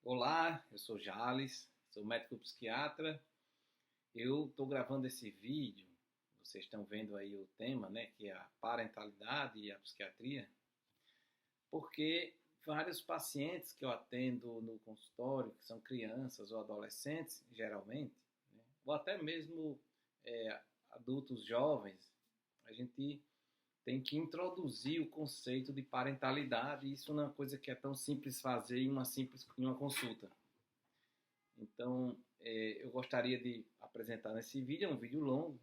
Olá, eu sou Jales, sou médico psiquiatra. Eu estou gravando esse vídeo, vocês estão vendo aí o tema, né, que é a parentalidade e a psiquiatria, porque vários pacientes que eu atendo no consultório, que são crianças ou adolescentes, geralmente, né, ou até mesmo adultos jovens, a gente tem que introduzir o conceito de parentalidade, e isso não é uma coisa que é tão simples fazer em uma consulta. Então, eu gostaria de apresentar nesse vídeo, é um vídeo longo,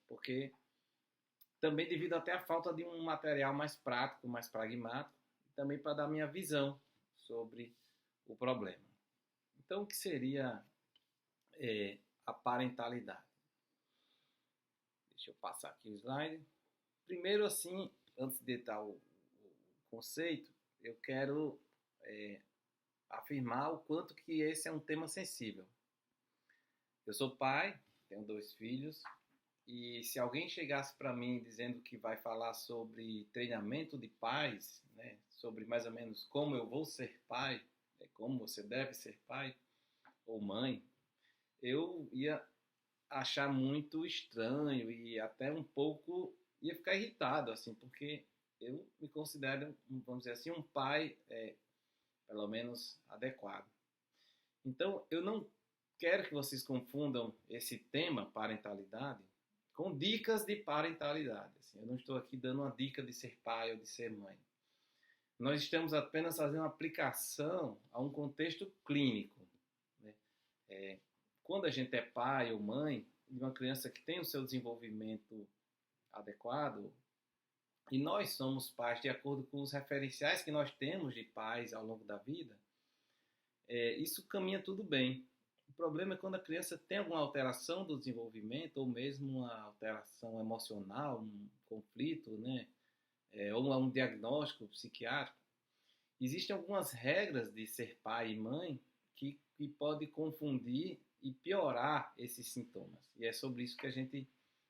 porque também devido até à falta de um material mais prático, mais pragmático, e também para dar minha visão sobre o problema. Então, o que seria a parentalidade? Deixa eu passar aqui o slide. Primeiro, assim, antes de dar o conceito, eu quero afirmar o quanto que esse é um tema sensível. Eu sou pai, tenho 2 filhos, e se alguém chegasse para mim dizendo que vai falar sobre treinamento de pais, né, sobre mais ou menos como eu vou ser pai, como você deve ser pai ou mãe, eu ia achar muito estranho e até um pouco ia ficar irritado, assim, porque eu me considero, vamos dizer assim, um pai pelo menos adequado. Então, eu não quero que vocês confundam esse tema parentalidade com dicas de parentalidade. Assim, eu não estou aqui dando uma dica de ser pai ou de ser mãe. Nós estamos apenas fazendo uma aplicação a um contexto clínico. Né? Quando a gente é pai ou mãe de uma criança que tem o seu desenvolvimento adequado, e nós somos pais de acordo com os referenciais que nós temos de pais ao longo da vida, isso caminha tudo bem. O problema é quando a criança tem alguma alteração do desenvolvimento, ou mesmo uma alteração emocional, um conflito, né? Ou um diagnóstico psiquiátrico. Existem algumas regras de ser pai e mãe que podem confundir e piorar esses sintomas. E é sobre isso que a gente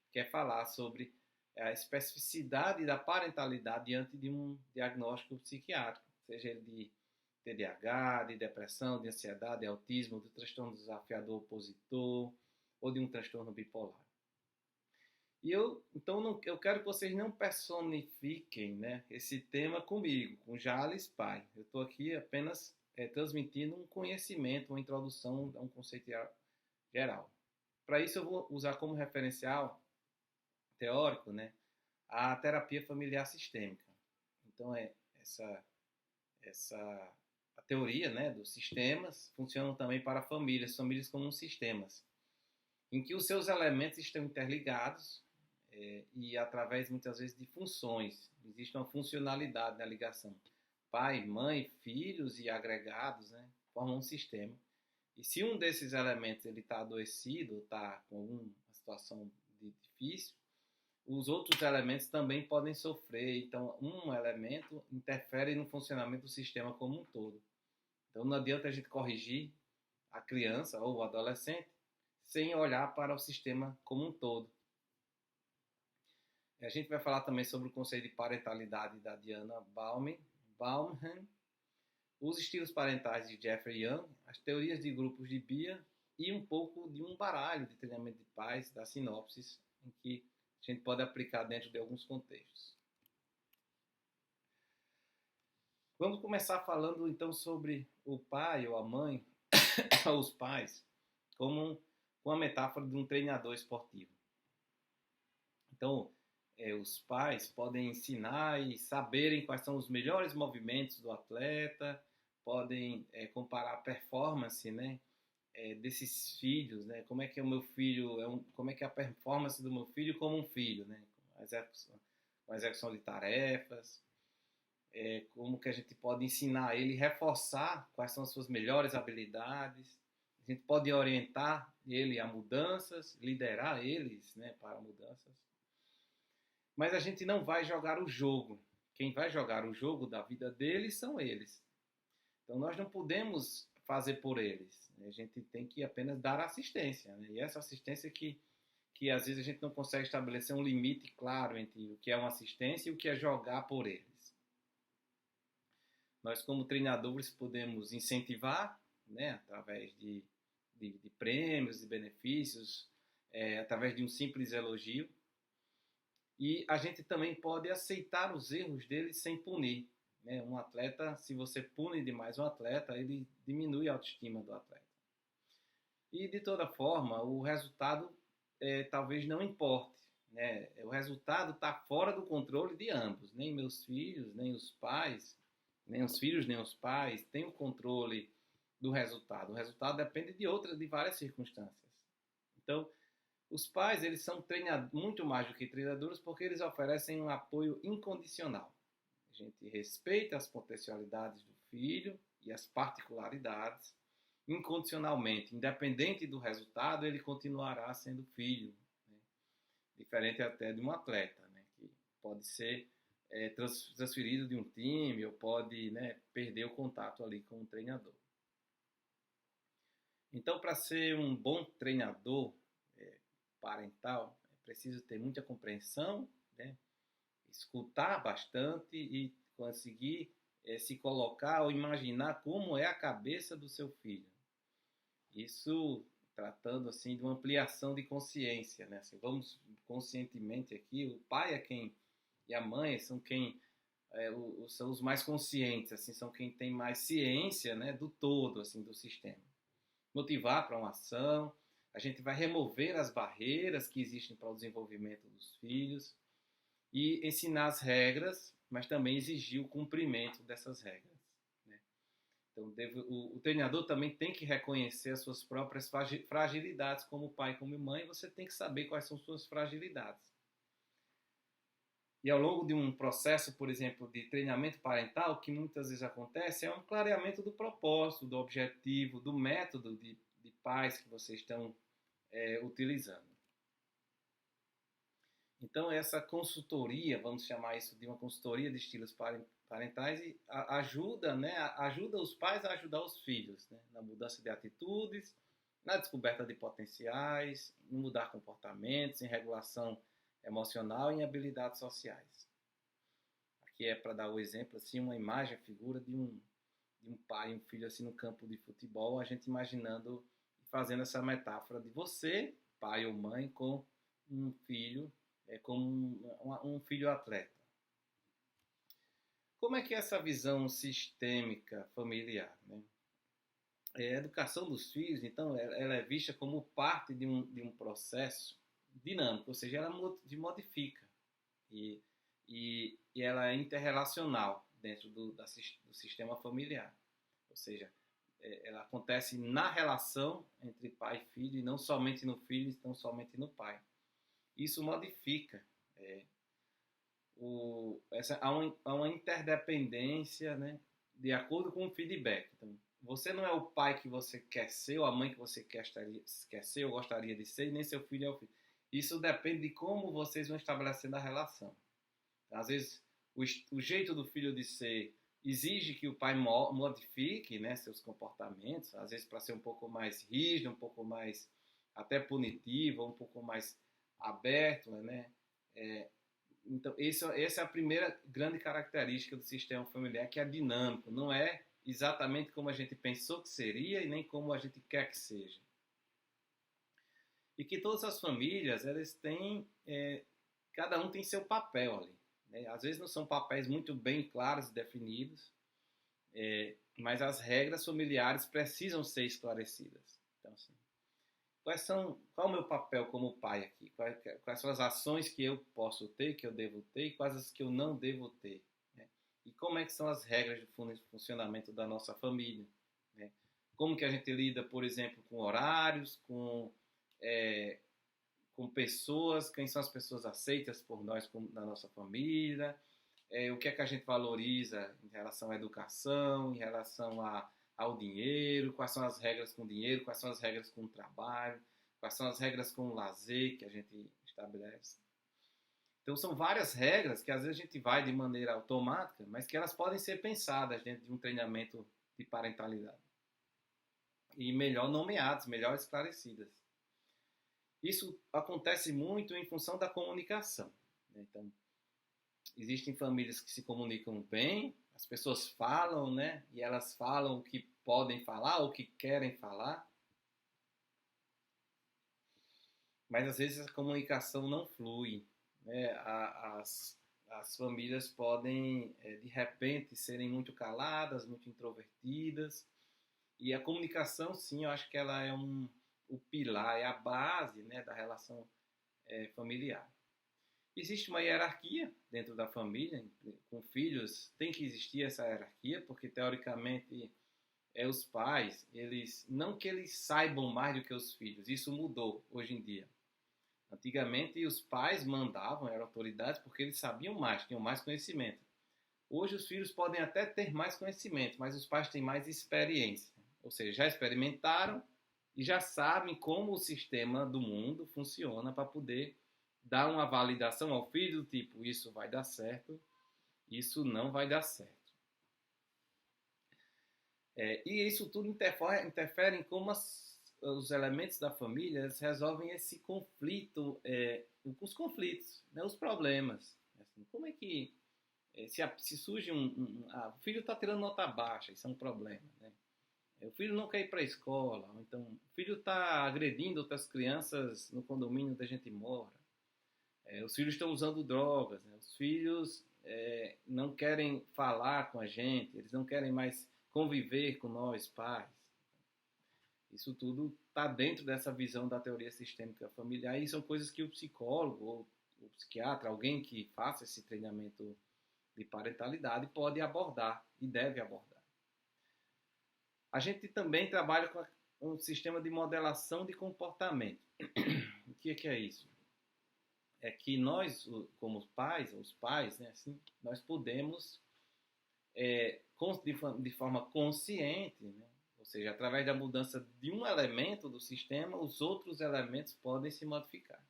quer falar, sobre a especificidade da parentalidade diante de um diagnóstico psiquiátrico, seja ele de TDAH, de depressão, de ansiedade, de autismo, de transtorno desafiador opositor ou de um transtorno bipolar. E eu quero que vocês não personifiquem, né, esse tema comigo, com Jales Pai. Eu estou aqui apenas transmitindo um conhecimento, uma introdução a um conceito geral. Para isso eu vou usar como referencial teórico, né, a terapia familiar sistêmica. Então essa a teoria, né, dos sistemas funcionam também para famílias como sistemas, em que os seus elementos estão interligados e através muitas vezes de funções. Existe uma funcionalidade na ligação. Pai, mãe, filhos e agregados, né, formam um sistema. E se um desses elementos ele está adoecido, está com alguma situação difícil, os outros elementos também podem sofrer. Então, um elemento interfere no funcionamento do sistema como um todo. Então, não adianta a gente corrigir a criança ou o adolescente sem olhar para o sistema como um todo. A gente vai falar também sobre o conceito de parentalidade da Diana Baumham, os estilos parentais de Jeffrey Young, as teorias de grupos de Bia e um pouco de um baralho de treinamento de pais da sinopsis, em que a gente pode aplicar dentro de alguns contextos. Vamos começar falando então sobre o pai ou a mãe, ou os pais, como uma metáfora de um treinador esportivo. Então, os pais podem ensinar e saberem quais são os melhores movimentos do atleta, podem comparar a performance, né, desses filhos, né, como é que o meu filho como é que é a performance do meu filho como um filho, né, com a execução de tarefas, como que a gente pode ensinar ele, reforçar quais são as suas melhores habilidades, a gente pode orientar ele a mudanças, liderar eles, né, para mudanças. Mas a gente não vai jogar o jogo. Quem vai jogar o jogo da vida deles são eles. Então nós não podemos fazer por eles. A gente tem que apenas dar assistência. Né? E essa assistência que às vezes a gente não consegue estabelecer um limite claro entre o que é uma assistência e o que é jogar por eles. Nós, como treinadores, podemos incentivar, né, através de prêmios, de benefícios, através de um simples elogio. E a gente também pode aceitar os erros dele sem punir. Né? Um atleta, se você pune demais um atleta, ele diminui a autoestima do atleta. E, de toda forma, o resultado talvez não importe. Né? O resultado está fora do controle de ambos. Nem meus filhos, nem os pais, nem os filhos, nem os pais têm o controle do resultado. O resultado depende de várias circunstâncias. Então, os pais, eles são muito mais do que treinadores porque eles oferecem um apoio incondicional. A gente respeita as potencialidades do filho e as particularidades incondicionalmente. Independente do resultado, ele continuará sendo filho. Né? Diferente até de um atleta, né? Que pode ser transferido de um time ou pode, né, perder o contato ali com o treinador. Então, para ser um bom treinador parental, é preciso ter muita compreensão, né? Escutar bastante e conseguir se colocar ou imaginar como é a cabeça do seu filho. Isso tratando assim de uma ampliação de consciência, né? Assim, vamos conscientemente aqui, o pai e a mãe são são os mais conscientes, assim, são quem tem mais ciência, né, do todo, assim, do sistema. Motivar para uma ação, a gente vai remover as barreiras que existem para o desenvolvimento dos filhos e ensinar as regras, mas também exigir o cumprimento dessas regras. Né? Então, o treinador também tem que reconhecer as suas próprias fragilidades como pai, como mãe, você tem que saber quais são suas fragilidades. E ao longo de um processo, por exemplo, de treinamento parental, o que muitas vezes acontece é um clareamento do propósito, do objetivo, do método de pais que vocês estão utilizando. Então, essa consultoria, vamos chamar isso de uma consultoria de estilos parentais, ajuda, né, ajuda os pais a ajudar os filhos, né, na mudança de atitudes, na descoberta de potenciais, em mudar comportamentos, em regulação emocional e em habilidades sociais. Aqui é para dar o exemplo, assim, uma imagem, a figura de um pai e um filho assim no campo de futebol, a gente imaginando, fazendo essa metáfora de você, pai ou mãe, com um filho, como um filho atleta. Como é que é essa visão sistêmica familiar? Né? A educação dos filhos, então, ela é vista como parte de um processo dinâmico, ou seja, ela modifica e ela é interrelacional dentro do sistema familiar. Ou seja, ela acontece na relação entre pai e filho e não somente no filho e não somente no pai. Isso modifica. Há uma interdependência, né, de acordo com o feedback. Então, você não é o pai que você quer ser ou a mãe que você quer ser ou gostaria de ser, nem seu filho é o filho. Isso depende de como vocês vão estabelecendo a relação. Às vezes, o jeito do filho de ser exige que o pai modifique, né, seus comportamentos, às vezes para ser um pouco mais rígido, um pouco mais até punitivo, um pouco mais aberto, né? Então, essa é a primeira grande característica do sistema familiar, que é dinâmico. Não é exatamente como a gente pensou que seria e nem como a gente quer que seja. E que todas as famílias, elas têm, cada um tem seu papel ali. Né? Às vezes não são papéis muito bem claros e definidos, mas as regras familiares precisam ser esclarecidas. Então, assim, qual é o meu papel como pai aqui? Quais são as ações que eu posso ter, que eu devo ter, e quais as que eu não devo ter? Né? E como é que são as regras de funcionamento da nossa família? Né? Como que a gente lida, por exemplo, com horários, com pessoas, quem são as pessoas aceitas por nós na nossa família, o que é que a gente valoriza em relação à educação, em relação ao dinheiro, quais são as regras com o dinheiro, quais são as regras com o trabalho, quais são as regras com o lazer que a gente estabelece. Então são várias regras que às vezes a gente vai de maneira automática, mas que elas podem ser pensadas dentro de um treinamento de parentalidade. E melhor nomeadas, melhor esclarecidas. Isso acontece muito em função da comunicação. Né? Então, existem famílias que se comunicam bem, as pessoas falam, né? E elas falam o que podem falar, o que querem falar, mas às vezes a comunicação não flui, né? As famílias podem, de repente, serem muito caladas, muito introvertidas, e a comunicação, sim, eu acho que ela é o pilar, é a base, né, da relação familiar. Existe uma hierarquia dentro da família, com filhos tem que existir essa hierarquia, porque teoricamente os pais, eles não que eles saibam mais do que os filhos, isso mudou hoje em dia. Antigamente os pais mandavam, eram autoridades porque eles sabiam mais, tinham mais conhecimento. Hoje os filhos podem até ter mais conhecimento, mas os pais têm mais experiência, ou seja, já experimentaram e já sabem como o sistema do mundo funciona para poder dar uma validação ao filho do tipo, isso vai dar certo, isso não vai dar certo. E isso tudo interfere em como os elementos da família resolvem esse conflito, os conflitos, né, os problemas. Assim, como é que, se surge o filho está tirando nota baixa, isso é um problema, né? O filho não quer ir para a escola, ou então o filho está agredindo outras crianças no condomínio onde a gente mora. Os filhos estão usando drogas, né? Os filhos não querem falar com a gente, eles não querem mais conviver com nós, pais. Isso tudo está dentro dessa visão da teoria sistêmica familiar e são coisas que o psicólogo ou o psiquiatra, alguém que faça esse treinamento de parentalidade, pode abordar e deve abordar. A gente também trabalha com um sistema de modelação de comportamento. O que é isso? É que nós, como pais, os pais, né, assim, nós podemos, de forma consciente, né, ou seja, através da mudança de um elemento do sistema, os outros elementos podem se modificar.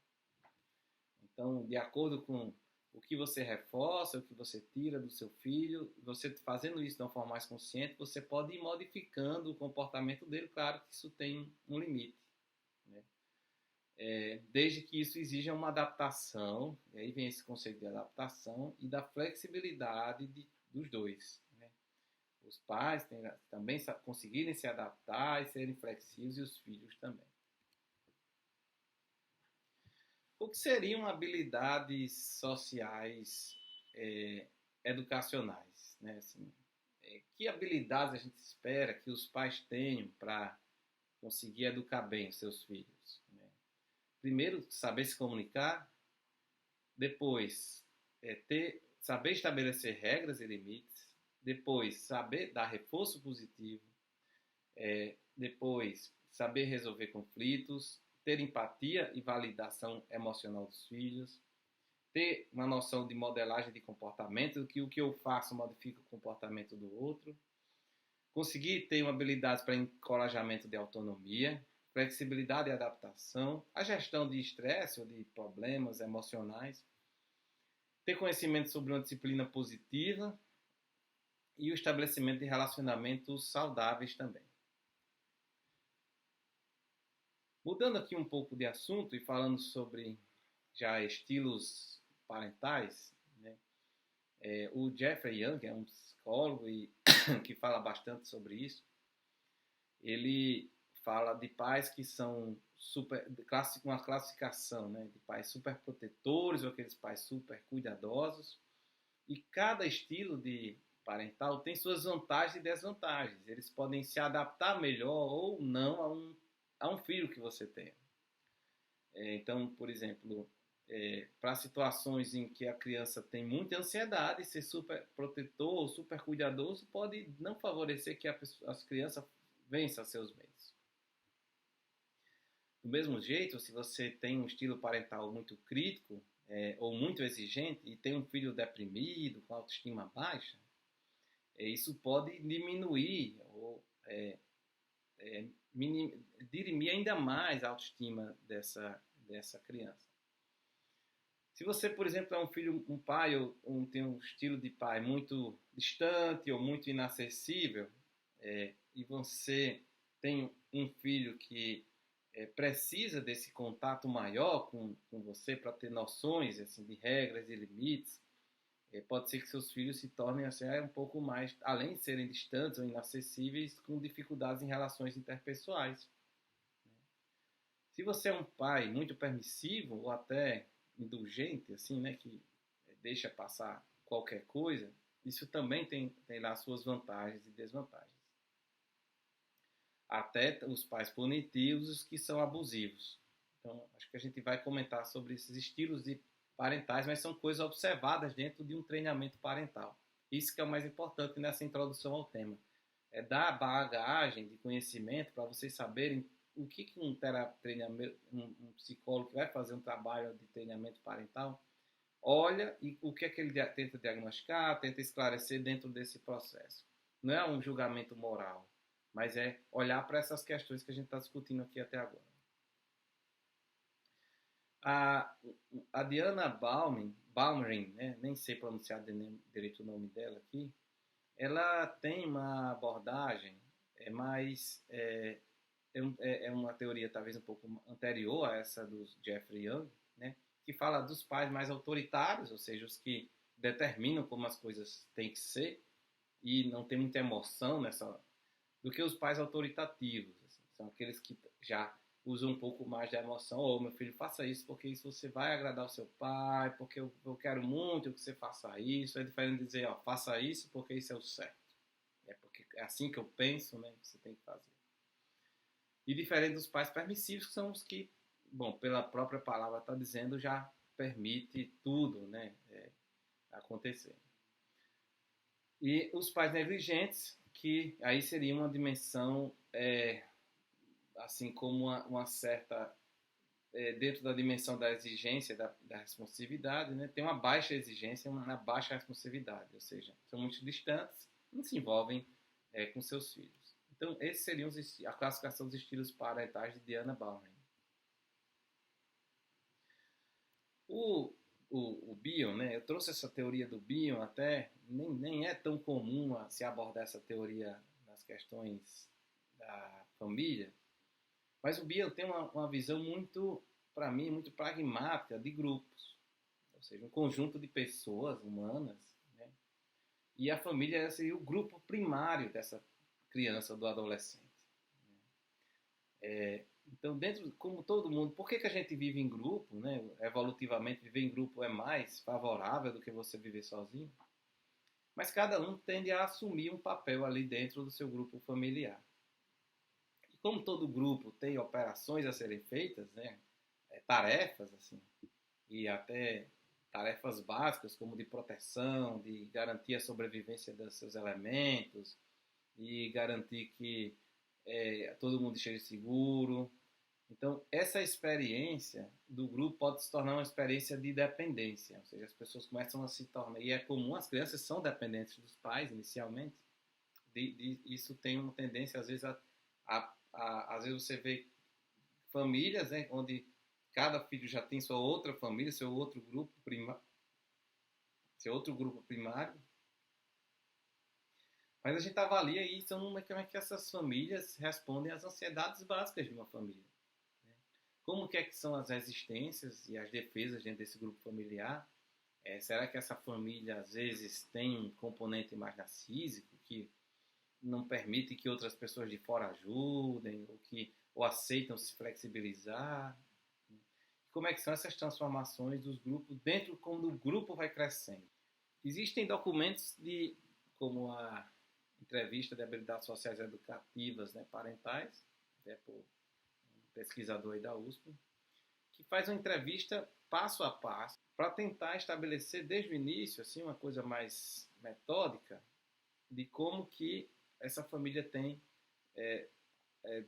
Então, de acordo com o que você reforça, o que você tira do seu filho, você fazendo isso de uma forma mais consciente, você pode ir modificando o comportamento dele, claro que isso tem um limite, né? Desde que isso exija uma adaptação, e aí vem esse conceito de adaptação e da flexibilidade dos dois, né? Os pais também conseguirem se adaptar e serem flexíveis, e os filhos também. O que seriam habilidades sociais educacionais, né? Assim, que habilidades a gente espera que os pais tenham para conseguir educar bem os seus filhos, né? Primeiro, saber se comunicar. Depois, saber estabelecer regras e limites. Depois, saber dar reforço positivo. Depois, saber resolver conflitos. Ter empatia e validação emocional dos filhos. Ter uma noção de modelagem de comportamento, que o que eu faço modifica o comportamento do outro. Conseguir ter uma habilidade para encorajamento de autonomia, flexibilidade e adaptação, a gestão de estresse ou de problemas emocionais, ter conhecimento sobre uma disciplina positiva e o estabelecimento de relacionamentos saudáveis também. Mudando aqui um pouco de assunto e falando sobre já estilos parentais, né? O Jeffrey Young é um psicólogo que fala bastante sobre isso. Ele fala de pais que são uma classificação, né, de pais super protetores ou aqueles pais super cuidadosos. E cada estilo de parental tem suas vantagens e desvantagens. Eles podem se adaptar melhor ou não a um filho que você tem. Então, por exemplo, para situações em que a criança tem muita ansiedade, ser super protetor ou super cuidadoso pode não favorecer que as crianças vençam seus medos. Do mesmo jeito, se você tem um estilo parental muito crítico ou muito exigente e tem um filho deprimido, com autoestima baixa, isso pode diminuir ou dirimir ainda mais a autoestima dessa criança. Se você, por exemplo, é um pai ou tem um estilo de pai muito distante ou muito inacessível, e você tem um filho que precisa desse contato maior com você para ter noções assim, de regras e limites, pode ser que seus filhos se tornem assim, um pouco mais, além de serem distantes ou inacessíveis, com dificuldades em relações interpessoais. Se você é um pai muito permissivo ou até indulgente, assim, né, que deixa passar qualquer coisa, isso também tem lá suas vantagens e desvantagens. Até os pais punitivos que são abusivos. Então, acho que a gente vai comentar sobre esses estilos de parentais, mas são coisas observadas dentro de um treinamento parental. Isso que é o mais importante nessa introdução ao tema. É dar bagagem de conhecimento para vocês saberem o que um psicólogo que vai fazer um trabalho de treinamento parental olha e o que é que ele tenta diagnosticar, tenta esclarecer dentro desse processo. Não é um julgamento moral, mas é olhar para essas questões que a gente está discutindo aqui até agora. A Diana Baumrind, né? Nem sei pronunciar direito o nome dela aqui, ela tem uma abordagem é uma teoria talvez um pouco anterior a essa do Jeffrey Young, né? Que fala dos pais mais autoritários, ou seja, os que determinam como as coisas têm que ser e não tem muita emoção do que os pais autoritativos. Assim, são aqueles que já usam um pouco mais de emoção. Ou, meu filho, faça isso porque isso você vai agradar o seu pai, porque eu quero muito que você faça isso. É diferente de dizer, ó, faça isso porque isso é o certo. É porque é assim que eu penso, né? Você tem que fazer. E diferente dos pais permissivos, que são os que, bom, pela própria palavra está dizendo, já permite tudo, né, acontecer. E os pais negligentes, que aí seria uma dimensão, assim como uma certa, dentro da dimensão da exigência, da responsividade, né, tem uma baixa exigência, uma baixa responsividade, ou seja, são muito distantes, não se envolvem com seus filhos. Então, esses seriam a classificação dos estilos parentais de Diana Baumrind. O Bion, né? Eu trouxe essa teoria do Bion até, nem é tão comum se abordar essa teoria nas questões da família, mas o Bion tem uma visão muito, para mim, muito pragmática de grupos, ou seja, um conjunto de pessoas humanas, né? E a família seria o grupo primário dessa criança, do adolescente. Então, como todo mundo, por que a gente vive em grupo, né? Evolutivamente, viver em grupo é mais favorável do que você viver sozinho. Mas cada um tende a assumir um papel ali dentro do seu grupo familiar. E como todo grupo tem operações a serem feitas, né? Tarefas, assim, e até tarefas básicas, como de proteção, de garantir a sobrevivência dos seus elementos, e garantir que todo mundo esteja seguro. Então, essa experiência do grupo pode se tornar uma experiência de dependência, ou seja, as pessoas começam a se tornar, e é comum, as crianças são dependentes dos pais inicialmente, isso tem uma tendência, às vezes, às vezes você vê famílias, né, onde cada filho já tem sua outra família, seu outro grupo primário, mas a gente avalia isso, como é que essas famílias respondem às ansiedades básicas de uma família. Né? Como que são as resistências e as defesas dentro desse grupo familiar? Será que essa família, às vezes, tem um componente mais narcísico, que não permite que outras pessoas de fora ajudem, ou aceitam se flexibilizar? Como é que são essas transformações dos grupos dentro, quando o grupo vai crescendo? Existem documentos como a entrevista de habilidades sociais educativas, né, parentais, por um pesquisador aí da USP, que faz uma entrevista passo a passo para tentar estabelecer desde o início assim, uma coisa mais metódica de como que essa família tem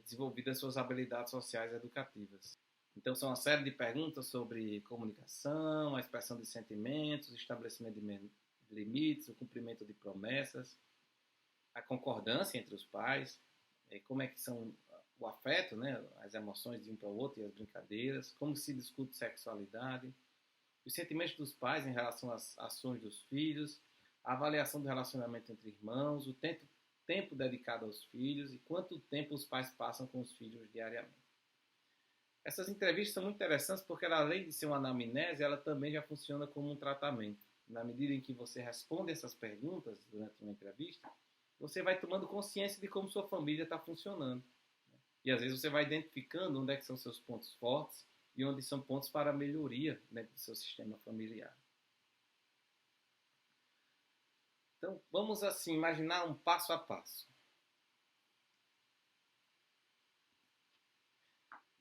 desenvolvido as suas habilidades sociais educativas. Então, são uma série de perguntas sobre comunicação, a expressão de sentimentos, o estabelecimento de limites, o cumprimento de promessas, a concordância entre os pais, como é que são o afeto, né, as emoções de um para o outro e as brincadeiras, como se discute sexualidade, os sentimentos dos pais em relação às ações dos filhos, a avaliação do relacionamento entre irmãos, o tempo dedicado aos filhos e quanto tempo os pais passam com os filhos diariamente. Essas entrevistas são muito interessantes porque ela, além de ser uma anamnese, ela também já funciona como um tratamento. na medida em que você responde essas perguntas durante uma entrevista, você vai tomando consciência de como sua família está funcionando. E às vezes você vai identificando onde é que são seus pontos fortes e onde são pontos para melhoria dentro do seu sistema familiar. Então, vamos assim imaginar um passo a passo.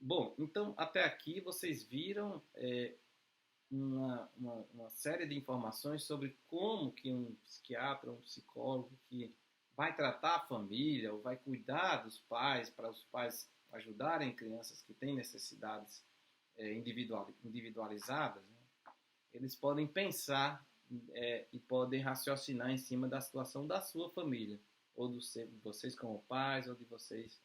Bom, então até aqui vocês viram uma série de informações sobre como que um psiquiatra, um psicólogo que vai tratar a família ou vai cuidar dos pais, para os pais ajudarem crianças que têm necessidades individualizadas, né? Eles podem pensar e podem raciocinar em cima da situação da sua família, ou de vocês como pais, ou de vocês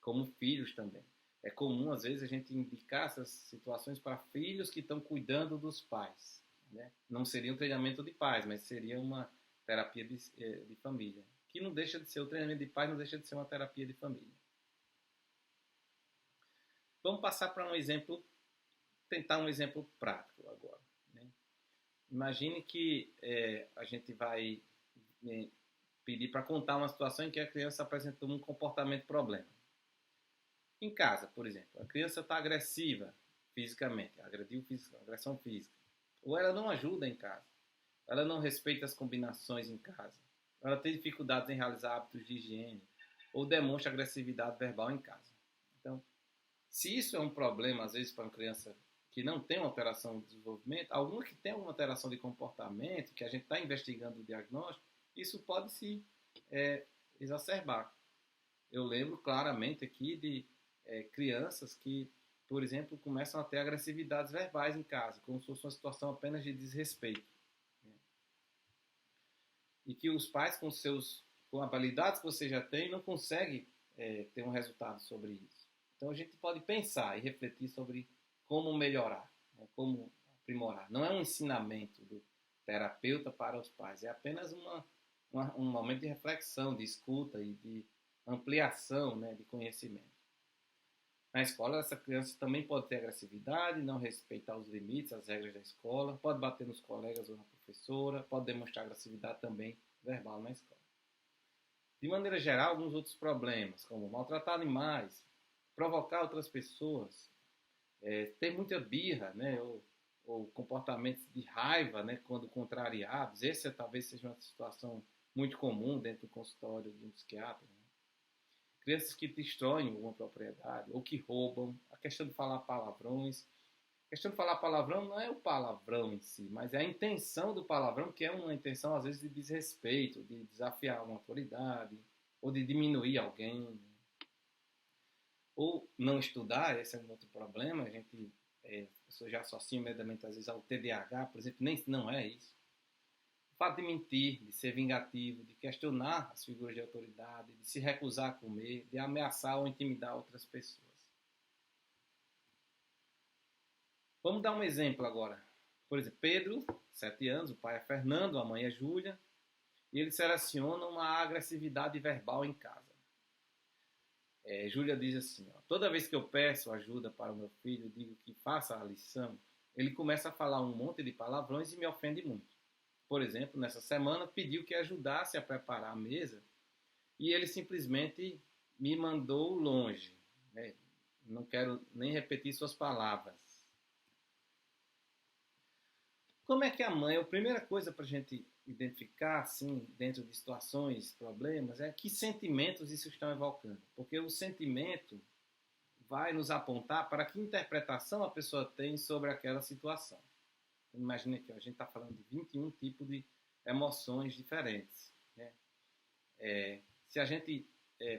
como filhos também. É comum, às vezes, a gente indicar essas situações para filhos que estão cuidando dos pais, né? Não seria um treinamento de pais, mas seria uma terapia de família. Que não deixa de ser, o treinamento de pais não deixa de ser uma terapia de família. Vamos passar para um exemplo, tentar um exemplo prático agora, né? Imagine que a gente vai pedir para contar uma situação em que a criança apresentou um comportamento problema. Em casa, por exemplo, a criança está agressiva fisicamente, agrediu agressão física. Ou ela não ajuda em casa, ela não respeita as combinações em casa, ela tem dificuldades em realizar hábitos de higiene, ou demonstra agressividade verbal em casa. Então, se isso é um problema, às vezes, para uma criança que não tem uma alteração de desenvolvimento, alguma que tem uma alteração de comportamento, que a gente está investigando o diagnóstico, isso pode se exacerbar. Eu lembro claramente aqui de crianças que, por exemplo, começam a ter agressividades verbais em casa, como se fosse uma situação apenas de desrespeito, né? E que os pais, com habilidades que você já tem, não conseguem ter um resultado sobre isso. Então a gente pode pensar e refletir sobre como melhorar, né? Como aprimorar. Não é um ensinamento do terapeuta para os pais, é apenas um momento de reflexão, de escuta e de ampliação, né, de conhecimento. Na escola, essa criança também pode ter agressividade, não respeitar os limites, as regras da escola, pode bater nos colegas ou na professora, pode demonstrar agressividade também verbal na escola. De maneira geral, alguns outros problemas, como maltratar animais, provocar outras pessoas, ter muita birra, né, ou comportamentos de raiva, né, quando contrariados. Essa talvez seja uma situação muito comum dentro do consultório de um psiquiatra, né? Crianças que destroem alguma propriedade ou que roubam, a questão de falar palavrões. A questão de falar palavrão não é o palavrão em si, mas é a intenção do palavrão, que é uma intenção às vezes de desrespeito, de desafiar uma autoridade ou de diminuir alguém. Ou não estudar, esse é um outro problema, a pessoa já associa imediatamente às vezes ao TDAH, por exemplo, nem não é isso. O fato de mentir, de ser vingativo, de questionar as figuras de autoridade, de se recusar a comer, de ameaçar ou intimidar outras pessoas. Vamos dar um exemplo agora. Por exemplo, Pedro, 7 anos, o pai é Fernando, a mãe é Júlia, e eles selecionam uma agressividade verbal em casa. Júlia diz assim, ó, toda vez que eu peço ajuda para o meu filho, digo que faça a lição, ele começa a falar um monte de palavrões e me ofende muito. Por exemplo, nessa semana pediu que ajudasse a preparar a mesa e ele simplesmente me mandou longe, né? Não quero nem repetir suas palavras. Como é que a mãe, a primeira coisa para a gente identificar, assim, dentro de situações, problemas, é que sentimentos isso estão evocando. Porque o sentimento vai nos apontar para que interpretação a pessoa tem sobre aquela situação. Imagina que a gente está falando de 21 tipos de emoções diferentes, né? Se a gente,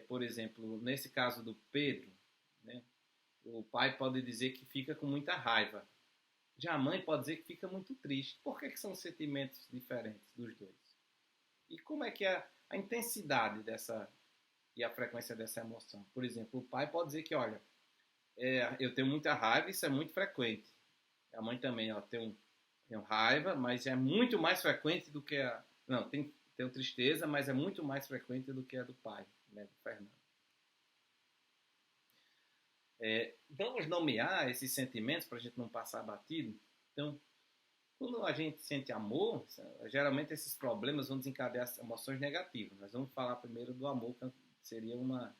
por exemplo, nesse caso do Pedro, né, o pai pode dizer que fica com muita raiva. Já a mãe pode dizer que fica muito triste. Por que são sentimentos diferentes dos dois? E como é que é a intensidade e a frequência dessa emoção? Por exemplo, o pai pode dizer que, olha, eu tenho muita raiva, isso é muito frequente. A mãe também, ó, tenho raiva, mas é muito mais frequente do que a... Não, tenho tristeza, mas é muito mais frequente do que a do pai, né, do Fernando. Vamos nomear esses sentimentos para a gente não passar batido. Então, Quando a gente sente amor, geralmente esses problemas vão desencadear as emoções negativas. Nós vamos falar primeiro do amor, que seria uma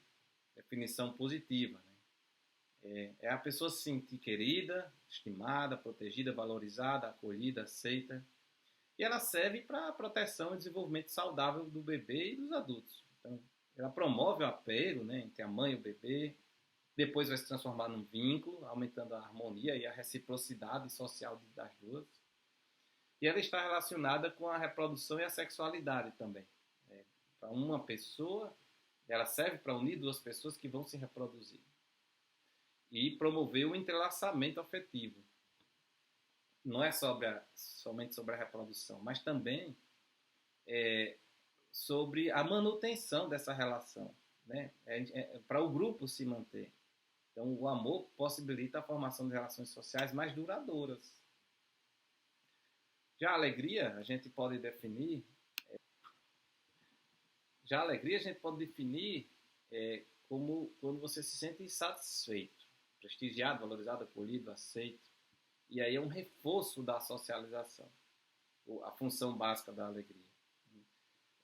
definição positiva, né? É a pessoa se sentir querida, estimada, protegida, valorizada, acolhida, aceita. E ela serve para a proteção e desenvolvimento saudável do bebê e dos adultos. Então, ela promove o apego, né, entre a mãe e o bebê, depois vai se transformar num vínculo, aumentando a harmonia e a reciprocidade social das duas. E ela está relacionada com a reprodução e a sexualidade também. Para uma pessoa, ela serve para unir duas pessoas que vão se reproduzir e promover o entrelaçamento afetivo. Não é somente sobre a reprodução, mas também sobre a manutenção dessa relação, né? Para o grupo se manter. Então, o amor possibilita a formação de relações sociais mais duradouras. Já a alegria, a gente pode definir como quando você se sente satisfeito, prestigiado, valorizado, acolhido, aceito. E aí é um reforço da socialização, a função básica da alegria.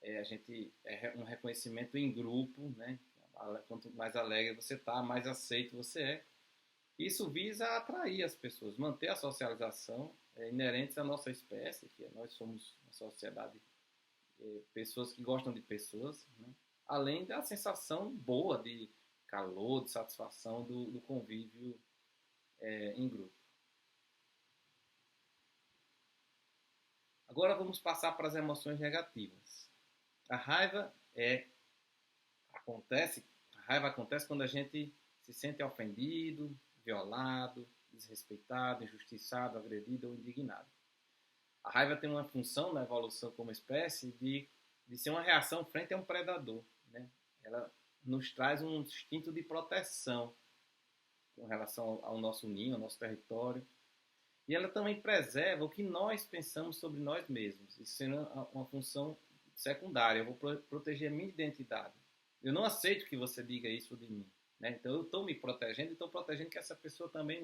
É um reconhecimento em grupo, né? Quanto mais alegre você está, mais aceito você é. Isso visa atrair as pessoas, manter a socialização inerente à nossa espécie, que nós somos uma sociedade, pessoas que gostam de pessoas, né? Além da sensação boa de calor, de satisfação do convívio em grupo. Agora vamos passar para as emoções negativas. A raiva acontece quando a gente se sente ofendido, violado, desrespeitado, injustiçado, agredido ou indignado. A raiva tem uma função na evolução como espécie de ser uma reação frente a um predador, né? Ela nos traz um instinto de proteção com relação ao nosso ninho, ao nosso território. E ela também preserva o que nós pensamos sobre nós mesmos. Isso é uma função secundária. Eu vou proteger a minha identidade. Eu não aceito que você diga isso de mim, né? Então eu estou me protegendo e estou protegendo que essa pessoa também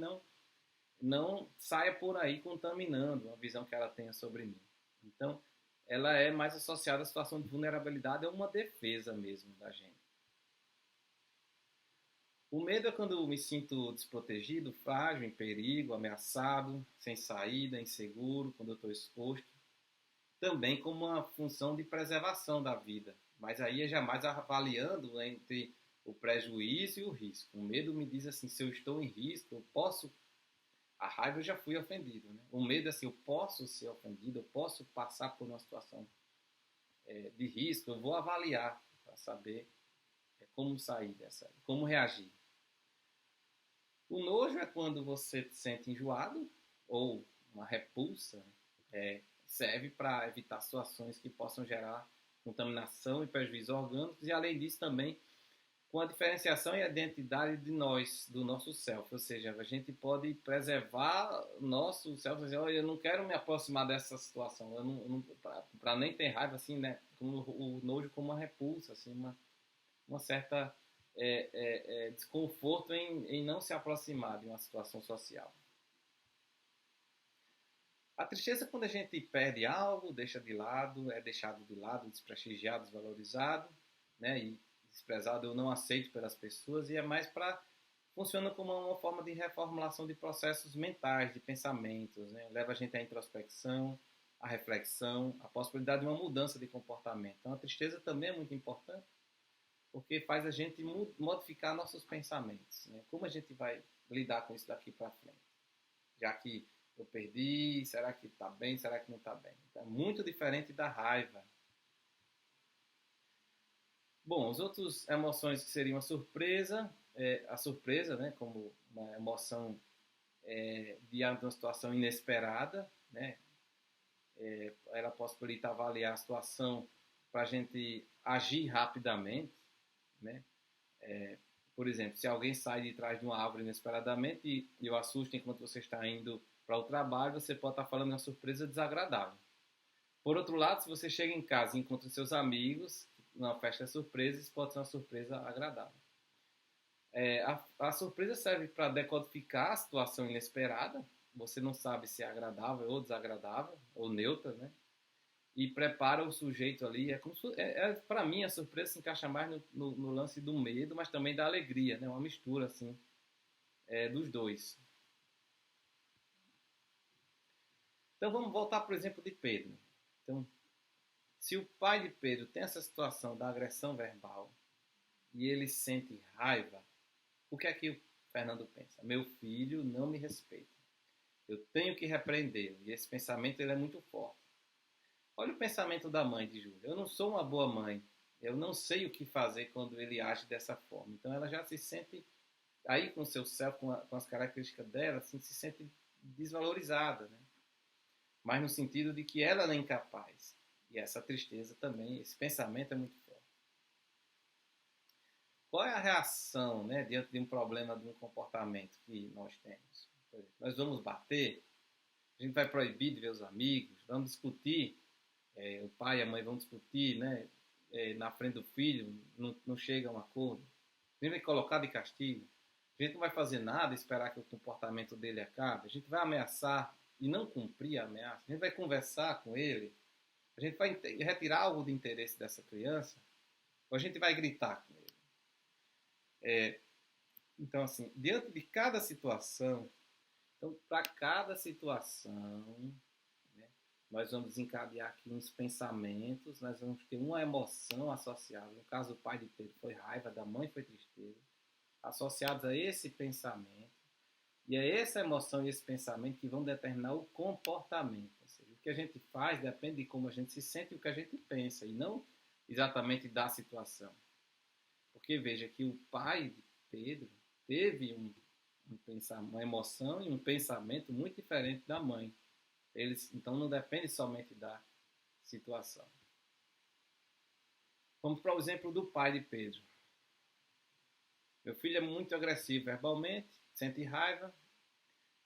não saia por aí contaminando a visão que ela tenha sobre mim. Então, ela é mais associada à situação de vulnerabilidade, é uma defesa mesmo da gente. O medo é quando eu me sinto desprotegido, frágil, em perigo, ameaçado, sem saída, inseguro, quando eu estou exposto. Também como uma função de preservação da vida. Mas aí é jamais avaliando entre o prejuízo e o risco. O medo me diz assim, se eu estou em risco, eu posso... A raiva eu já fui ofendido, né? O medo é assim, eu posso ser ofendido, eu posso passar por uma situação de risco, eu vou avaliar para saber como sair dessa, como reagir. O nojo é quando você se sente enjoado ou uma repulsa, serve para evitar situações que possam gerar contaminação e prejuízo orgânicos e, além disso, também com a diferenciação e a identidade de nós, do nosso self. Ou seja, a gente pode preservar o nosso self, dizer, eu não quero me aproximar dessa situação, para nem ter raiva, assim, né? Como o nojo como uma repulsa, assim, uma certa desconforto em não se aproximar de uma situação social. A tristeza é quando a gente perde algo, deixa de lado, é deixado de lado, desprestigiado, desvalorizado, né? E desprezado, eu não aceito pelas pessoas, e é mais funciona como uma forma de reformulação de processos mentais, de pensamentos, né? Leva a gente à introspecção, à reflexão, à possibilidade de uma mudança de comportamento. Então a tristeza também é muito importante, porque faz a gente modificar nossos pensamentos, né? Como a gente vai lidar com isso daqui para frente? Já que eu perdi, será que está bem, será que não está bem? Então, é muito diferente da raiva. Bom, as outras emoções que seriam a surpresa, né, como uma emoção diante de uma situação inesperada, né? Ela possibilita avaliar a situação para a gente agir rapidamente, né? Por exemplo, se alguém sai de trás de uma árvore inesperadamente e o assusta enquanto você está indo para o trabalho, você pode estar falando de uma surpresa desagradável. Por outro lado, se você chega em casa e encontra seus amigos numa festa surpresa, isso pode ser uma surpresa agradável. A surpresa serve para decodificar a situação inesperada, você não sabe se é agradável ou desagradável, ou neutra, né? E prepara o sujeito ali. Para mim, a surpresa se encaixa mais no lance do medo, mas também da alegria, né? Uma mistura, assim, dos dois. Então, vamos voltar para o exemplo de Pedro. Então, se o pai de Pedro tem essa situação da agressão verbal e ele sente raiva, o que é que o Fernando pensa? Meu filho não me respeita. Eu tenho que repreendê-lo. E esse pensamento ele é muito forte. Olha o pensamento da mãe de Júlia. Eu não sou uma boa mãe. Eu não sei o que fazer quando ele age dessa forma. Então ela já se sente, aí com o seu self, com as características dela, assim, se sente desvalorizada, né? Mas no sentido de que ela não é incapaz. E essa tristeza também, esse pensamento é muito forte. Qual é a reação, né, diante de um problema, de um comportamento que nós temos? Por exemplo, nós vamos bater, a gente vai proibir de ver os amigos, vamos discutir, o pai e a mãe vão discutir, né, na frente do filho, não chega a um acordo. A gente vai colocar de castigo, a gente não vai fazer nada, esperar que o comportamento dele acabe, a gente vai ameaçar e não cumprir a ameaça, a gente vai conversar com ele, a gente vai retirar algo de interesse dessa criança, ou a gente vai gritar com ele. Então, assim, diante de cada situação, então, para cada situação, né, nós vamos desencadear aqui uns pensamentos, nós vamos ter uma emoção associada. No caso, o pai de Pedro foi raiva, da mãe foi tristeza, associados a esse pensamento. E é essa emoção e esse pensamento que vão determinar o comportamento. Ou seja, o que a gente faz depende de como a gente se sente e o que a gente pensa, e não exatamente da situação. Porque veja que o pai de Pedro teve uma emoção e um pensamento muito diferente da mãe. Eles, então não depende somente da situação. Vamos para o exemplo do pai de Pedro. Meu filho é muito agressivo verbalmente, sente raiva,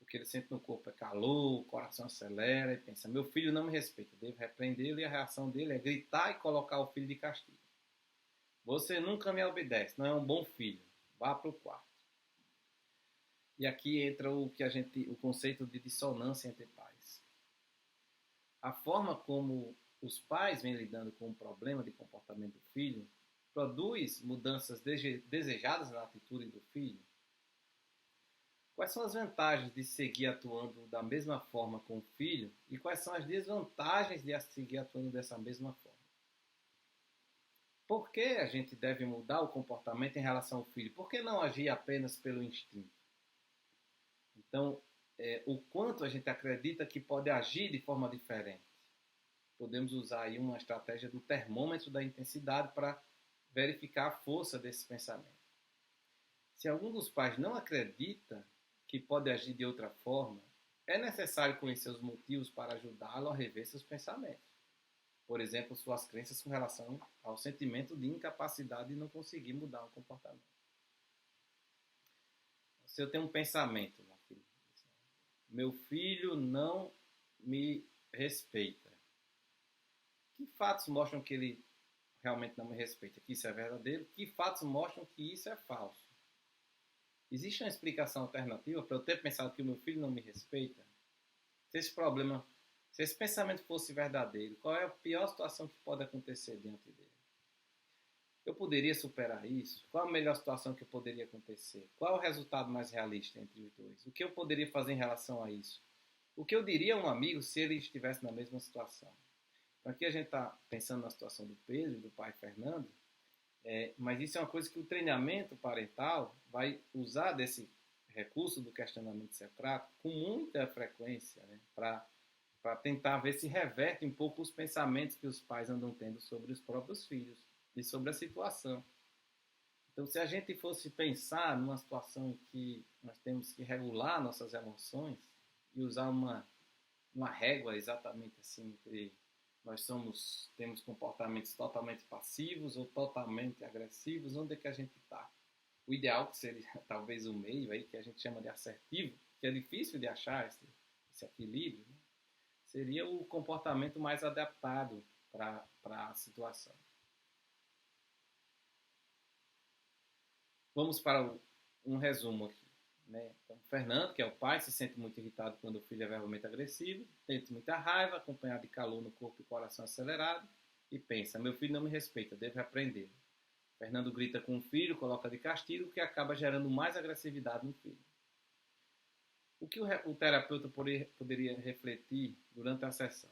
o que ele sente no corpo é calor, o coração acelera e pensa, meu filho não me respeita, devo repreendê-lo, e a reação dele é gritar e colocar o filho de castigo. Você nunca me obedece, não é um bom filho, vá para o quarto. E aqui entra o conceito de dissonância entre pais. A forma como os pais vêm lidando com o problema de comportamento do filho produz mudanças desejadas na atitude do filho. Quais são as vantagens de seguir atuando da mesma forma com o filho e quais são as desvantagens de seguir atuando dessa mesma forma? Por que a gente deve mudar o comportamento em relação ao filho? Por que não agir apenas pelo instinto? Então, o quanto a gente acredita que pode agir de forma diferente. Podemos usar aí uma estratégia do termômetro da intensidade para verificar a força desse pensamento. Se algum dos pais não acredita que pode agir de outra forma, é necessário conhecer os motivos para ajudá-lo a rever seus pensamentos. Por exemplo, suas crenças com relação ao sentimento de incapacidade de não conseguir mudar um comportamento. Se eu tenho um pensamento, meu filho não me respeita. Que fatos mostram que ele realmente não me respeita? Que isso é verdadeiro? Que fatos mostram que isso é falso? Existe uma explicação alternativa para eu ter pensado que o meu filho não me respeita? Se esse pensamento fosse verdadeiro, qual é a pior situação que pode acontecer diante dele? Eu poderia superar isso? Qual a melhor situação que poderia acontecer? Qual é o resultado mais realista entre os dois? O que eu poderia fazer em relação a isso? O que eu diria a um amigo se ele estivesse na mesma situação? Então aqui a gente está pensando na situação do Pedro e do pai Fernando, mas isso é uma coisa que o treinamento parental vai usar desse recurso do questionamento socrático com muita frequência, né, para tentar ver se reverte um pouco os pensamentos que os pais andam tendo sobre os próprios filhos e sobre a situação. Então, se a gente fosse pensar numa situação em que nós temos que regular nossas emoções e usar uma régua exatamente assim entre temos comportamentos totalmente passivos ou totalmente agressivos, onde é que a gente está? O ideal que seria talvez o meio aí, que a gente chama de assertivo, que é difícil de achar esse equilíbrio, né? Seria o comportamento mais adaptado para a situação. Vamos para um resumo aqui. né? Então, Fernando, que é o pai, se sente muito irritado quando o filho é verbalmente agressivo, sente muita raiva, acompanhado de calor no corpo e coração acelerado, e pensa: meu filho não me respeita, devo repreendê-lo. Fernando grita com o filho, coloca de castigo, o que acaba gerando mais agressividade no filho. O que o terapeuta poderia refletir durante a sessão?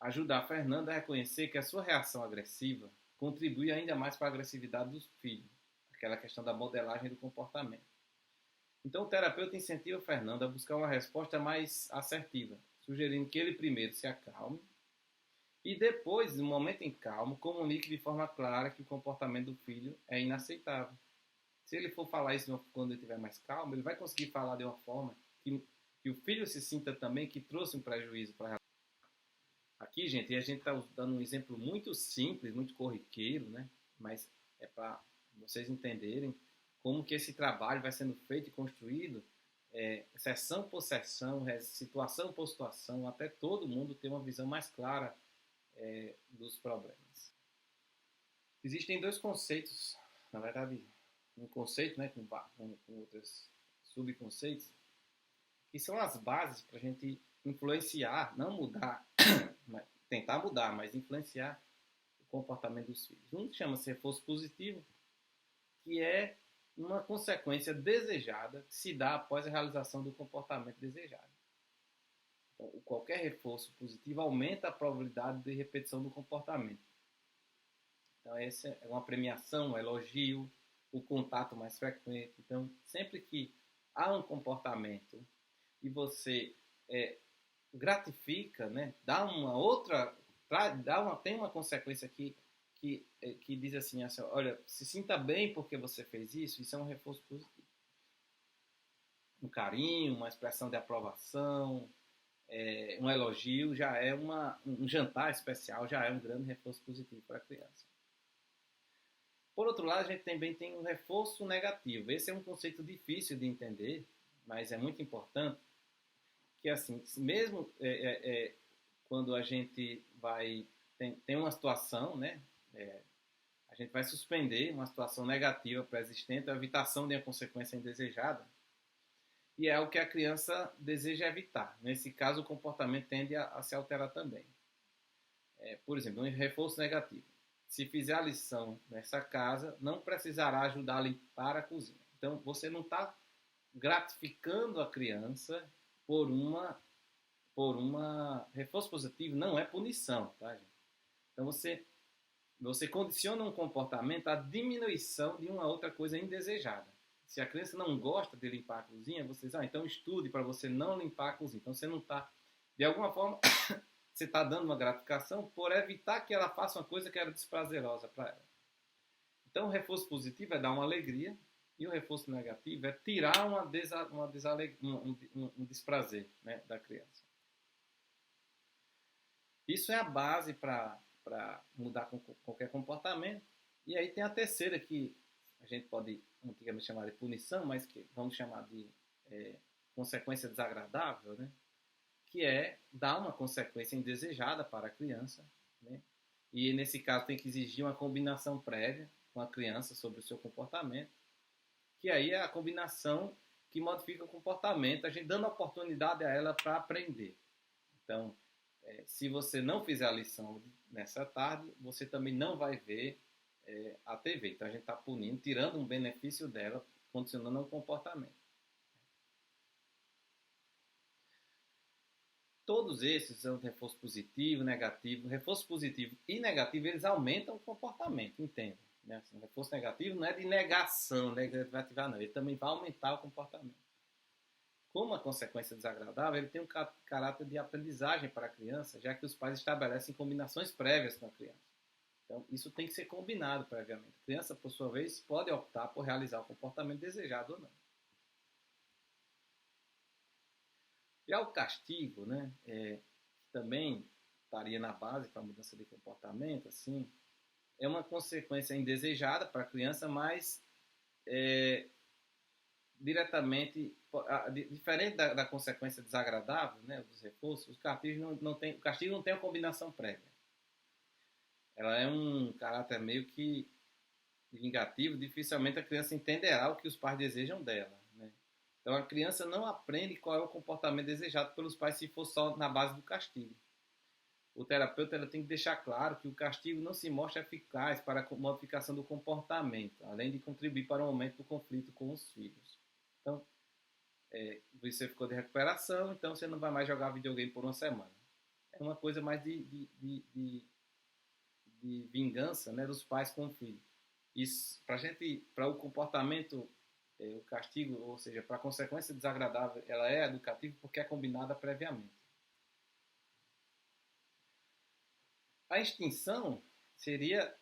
Ajudar Fernando a reconhecer que a sua reação agressiva contribui ainda mais para a agressividade do filho, aquela questão da modelagem do comportamento. Então o terapeuta incentiva Fernando a buscar uma resposta mais assertiva, sugerindo que ele primeiro se acalme e depois, no momento em calmo, comunique de forma clara que o comportamento do filho é inaceitável. Se ele for falar isso quando ele estiver mais calmo, ele vai conseguir falar de uma forma que o filho se sinta também que trouxe um prejuízo para a relação. Aqui, gente, a gente está dando um exemplo muito simples, muito corriqueiro, né? Mas é para vocês entenderem como que esse trabalho vai sendo feito e construído, sessão por sessão, situação por situação, até todo mundo ter uma visão mais clara dos problemas. Existem dois conceitos, na verdade, um conceito, né, com outros subconceitos, que são as bases para a gente influenciar, não mudar, tentar mudar, mas influenciar o comportamento dos filhos. Um chama-se reforço positivo, que é uma consequência desejada que se dá após a realização do comportamento desejado. Então, qualquer reforço positivo aumenta a probabilidade de repetição do comportamento. Então, essa é uma premiação, um elogio, o contato mais frequente. Então, sempre que há um comportamento e você gratifica, né, dá uma outra, tem uma consequência aqui que diz assim, olha, se sinta bem porque você fez isso é um reforço positivo. Um carinho, uma expressão de aprovação, um elogio, já é um jantar especial, já é um grande reforço positivo para a criança. Por outro lado, a gente também tem um reforço negativo. Esse é um conceito difícil de entender, mas é muito importante, que assim, mesmo quando a gente tem uma situação, né, a gente vai suspender uma situação negativa pré-existente, a evitação de uma consequência indesejada, e é o que a criança deseja evitar. Nesse caso, o comportamento tende a se alterar também. Por exemplo, um reforço negativo. Se fizer a lição nessa casa, não precisará ajudar a limpar a cozinha. Então, você não está gratificando a criança por uma reforço positivo, não é punição, tá, gente? Então, você condiciona um comportamento à diminuição de uma outra coisa indesejada. Se a criança não gosta de limpar a cozinha, você diz, então estude para você não limpar a cozinha. Então, você não está, de alguma forma, você está dando uma gratificação por evitar que ela faça uma coisa que era desprazerosa para ela. Então, o reforço positivo é dar uma alegria e o reforço negativo é tirar um desprazer, né, da criança. Isso é a base para mudar qualquer comportamento. E aí tem a terceira, que a gente pode antigamente chamar de punição, mas que vamos chamar de consequência desagradável, né? Que é dar uma consequência indesejada para a criança, né? E nesse caso tem que exigir uma combinação prévia com a criança sobre o seu comportamento, que aí é a combinação que modifica o comportamento, a gente dando oportunidade a ela para aprender. Então, se você não fizer a lição nessa tarde, você também não vai ver a TV. Então a gente está punindo, tirando um benefício dela, condicionando o comportamento. Todos esses são reforço positivo, negativo. Reforço positivo e negativo, eles aumentam o comportamento, entenda. Né? Assim, reforço negativo não é de negação, negativar não. Ele também vai aumentar o comportamento. Como a consequência desagradável, ele tem um caráter de aprendizagem para a criança, já que os pais estabelecem combinações prévias com a criança. Então, isso tem que ser combinado previamente. A criança, por sua vez, pode optar por realizar o comportamento desejado ou não. Já o castigo, né, também estaria na base para a mudança de comportamento, assim, é uma consequência indesejada para a criança, mas diretamente, diferente da consequência desagradável, né, dos reforços, o castigo não tem uma combinação prévia. Ela é um caráter meio que vingativo, dificilmente a criança entenderá o que os pais desejam dela, né? Então a criança não aprende qual é o comportamento desejado pelos pais se for só na base do castigo. O terapeuta ela tem que deixar claro que o castigo não se mostra eficaz para a modificação do comportamento, além de contribuir para o aumento do conflito com os filhos. Então, você ficou de recuperação, então você não vai mais jogar videogame por uma semana. É uma coisa mais de vingança, né, dos pais com o filho. Isso, para o comportamento, o castigo, ou seja, para a consequência desagradável, ela é educativa porque é combinada previamente. A extinção seria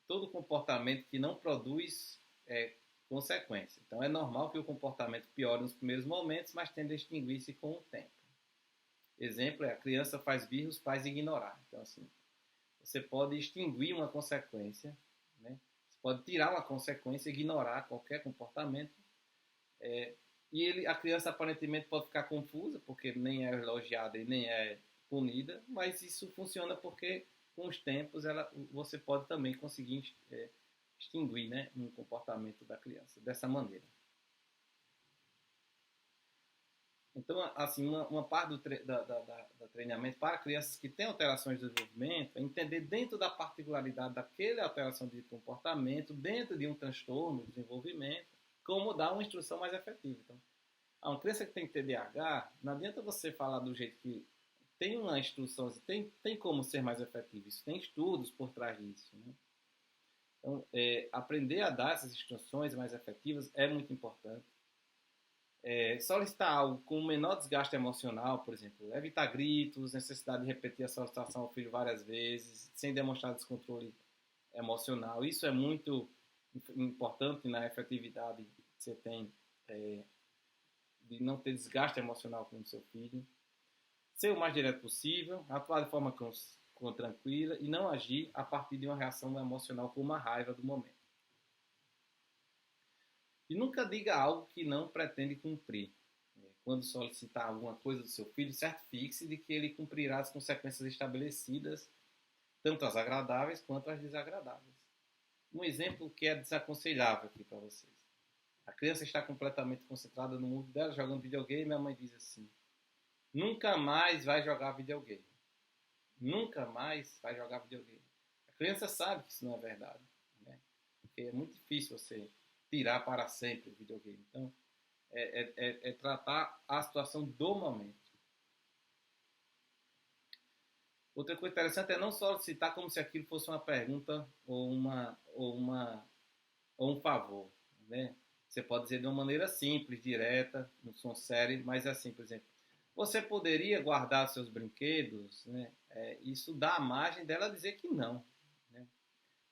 todo comportamento que não produz consequência. Então é normal que o comportamento piore nos primeiros momentos, mas tende a extinguir-se com o tempo. Exemplo é a criança faz birra, os pais ignorar. Então assim, você pode extinguir uma consequência, né? Você pode tirar uma consequência, ignorar qualquer comportamento, e a criança aparentemente pode ficar confusa, porque nem é elogiada e nem é punida, mas isso funciona porque com os tempos você pode também conseguir extinguir, né, um comportamento da criança dessa maneira. Então, assim, uma parte do treinamento para crianças que têm alterações de desenvolvimento é entender dentro da particularidade daquela alteração de comportamento, dentro de um transtorno de desenvolvimento, como dar uma instrução mais efetiva. Então, uma criança que tem TDAH, não adianta você falar do jeito que tem uma instrução, tem como ser mais efetivo. Isso tem estudos por trás disso, né? Então, aprender a dar essas instruções mais efetivas é muito importante. Solicitar algo com menor desgaste emocional, por exemplo, evitar gritos, necessidade de repetir a solicitação ao filho várias vezes, sem demonstrar descontrole emocional. Isso é muito importante na efetividade que você tem de não ter desgaste emocional com o seu filho. Ser o mais direto possível, atuar de forma tranquila e não agir a partir de uma reação emocional como a raiva do momento. E nunca diga algo que não pretende cumprir. Quando solicitar alguma coisa do seu filho, certifique-se de que ele cumprirá as consequências estabelecidas, tanto as agradáveis quanto as desagradáveis. Um exemplo que é desaconselhável aqui para vocês. A criança está completamente concentrada no mundo dela, jogando videogame, e a mãe diz assim: nunca mais vai jogar videogame. Nunca mais vai jogar videogame. A criança sabe que isso não é verdade, né? Porque é muito difícil você tirar para sempre o videogame. Então, é tratar a situação do momento. Outra coisa interessante é não solicitar como se aquilo fosse uma pergunta ou um favor, né? Você pode dizer de uma maneira simples, direta, no som sério, mas assim, por exemplo, você poderia guardar seus brinquedos, né? Isso dá a margem dela dizer que não, né?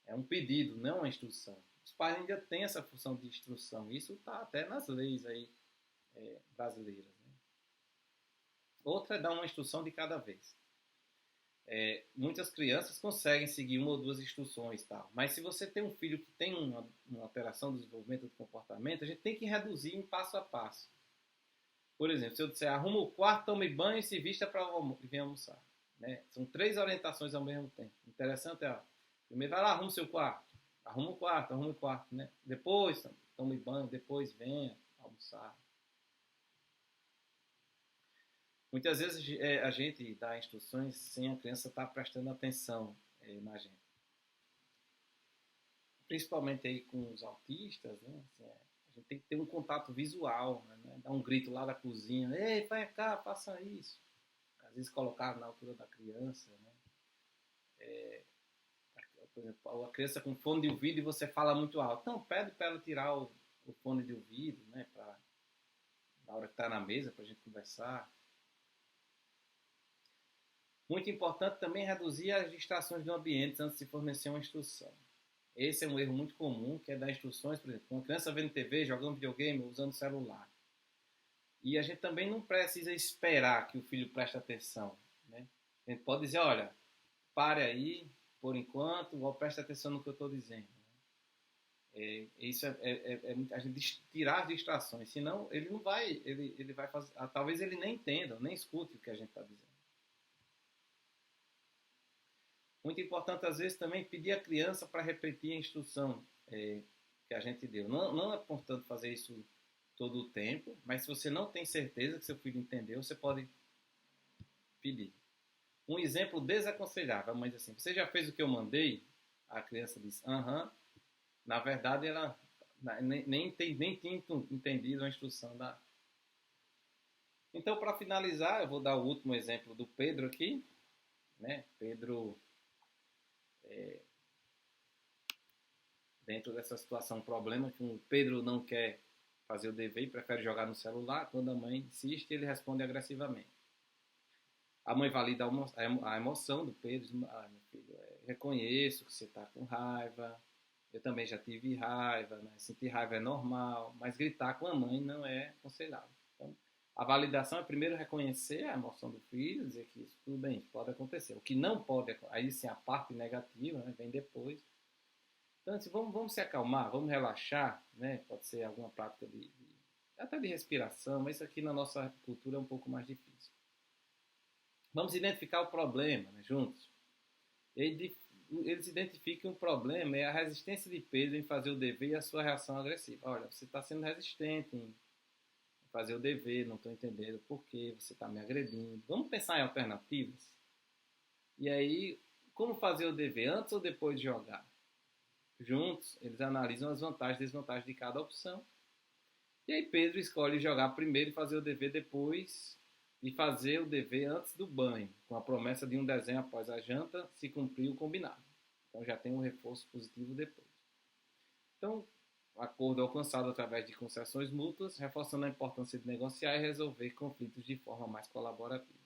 É um pedido, não uma instrução. Os pais ainda têm essa função de instrução. Isso está até nas leis aí, brasileiras, né? Outra é dar uma instrução de cada vez. Muitas crianças conseguem seguir uma ou duas instruções, tal. Mas se você tem um filho que tem uma alteração do desenvolvimento do comportamento, a gente tem que reduzir em passo a passo. Por exemplo, se eu disser arruma o quarto, tome banho e se vista para vir almoçar, né? São 3 orientações ao mesmo tempo. Interessante primeiro vai lá, arruma o seu quarto. Arruma o quarto, né? Depois tome banho, depois venha almoçar. Muitas vezes a gente dá instruções sem a criança estar prestando atenção na gente. Principalmente aí com os autistas, né? Assim, a gente tem que ter um contato visual, né? Dar um grito lá da cozinha: ei, vai cá, faça isso. Às vezes colocar na altura da criança, né? Por exemplo, a criança com fone de ouvido e você fala muito alto. Então, pede para ela tirar o fone de ouvido, né? Na hora que está na mesa, para a gente conversar. Muito importante também reduzir as distrações do ambiente antes de fornecer uma instrução. Esse é um erro muito comum, que é dar instruções, por exemplo, uma criança vendo TV, jogando videogame, usando celular. E a gente também não precisa esperar que o filho preste atenção, né? A gente pode dizer: olha, pare aí, por enquanto, ou preste atenção no que eu estou dizendo. Isso a gente tirar as distrações, senão ele não vai, ele vai fazer, talvez ele nem entenda, nem escute o que a gente está dizendo. Muito importante, às vezes, também pedir à criança para repetir a instrução que a gente deu. Não é importante fazer isso todo o tempo, mas se você não tem certeza que seu filho entendeu, você pode pedir. Um exemplo desaconselhável, mas assim, você já fez o que eu mandei? A criança diz, aham. Na verdade, ela nem tinha entendido a instrução da... Então, para finalizar, eu vou dar o último exemplo do Pedro aqui, né? Pedro, dentro dessa situação, problema que o Pedro não quer fazer o dever e prefere jogar no celular. Quando a mãe insiste, ele responde agressivamente. A mãe valida a emoção do Pedro, diz, ah, meu filho, reconheço que você está com raiva, eu também já tive raiva, né? Sentir raiva é normal, mas gritar com a mãe não é aconselhável. Então, a validação é primeiro reconhecer a emoção do filho, dizer que isso tudo bem, pode acontecer. O que não pode, aí sim a parte negativa, né, vem depois. Então, assim, vamos se acalmar, vamos relaxar, né? Pode ser alguma prática até de respiração, mas isso aqui na nossa cultura é um pouco mais difícil. Vamos identificar o problema, né, juntos. Eles identificam o problema, é a resistência de Pedro em fazer o dever e a sua reação agressiva. Olha, você está sendo resistente em fazer o dever, não estou entendendo por que você está me agredindo. Vamos pensar em alternativas? E aí, como fazer o dever, antes ou depois de jogar? Juntos, eles analisam as vantagens e desvantagens de cada opção. E aí Pedro escolhe jogar primeiro e fazer o dever depois, e fazer o dever antes do banho, com a promessa de um desenho após a janta, se cumprir o combinado. Então já tem um reforço positivo depois. Então, o acordo é alcançado através de concessões mútuas, reforçando a importância de negociar e resolver conflitos de forma mais colaborativa.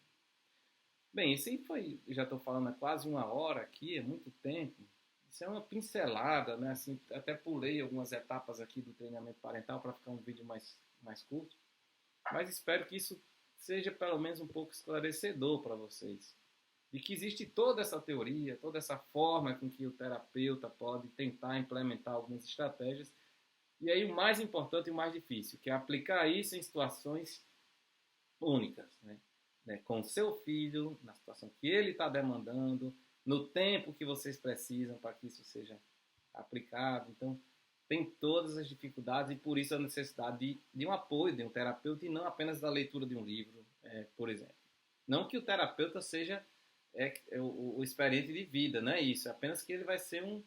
Bem, isso aí foi, já estou falando há quase uma hora aqui, é muito tempo. Isso é uma pincelada, né? Assim, até pulei algumas etapas aqui do treinamento parental para ficar um vídeo mais curto. Mas espero que isso seja pelo menos um pouco esclarecedor para vocês. De que existe toda essa teoria, toda essa forma com que o terapeuta pode tentar implementar algumas estratégias. E aí o mais importante e o mais difícil, que é aplicar isso em situações únicas, né? Com o seu filho, na situação que ele está demandando, no tempo que vocês precisam para que isso seja aplicado. Então, tem todas as dificuldades e por isso a necessidade de um apoio de um terapeuta e não apenas da leitura de um livro, por exemplo. Não que o terapeuta seja o experiente de vida, não é isso. É apenas que ele vai ser um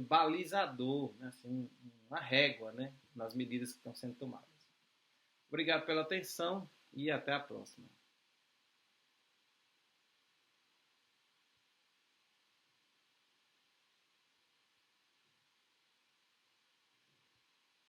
balizador, né? Assim, uma régua, né? Nas medidas que estão sendo tomadas. Obrigado pela atenção e até a próxima.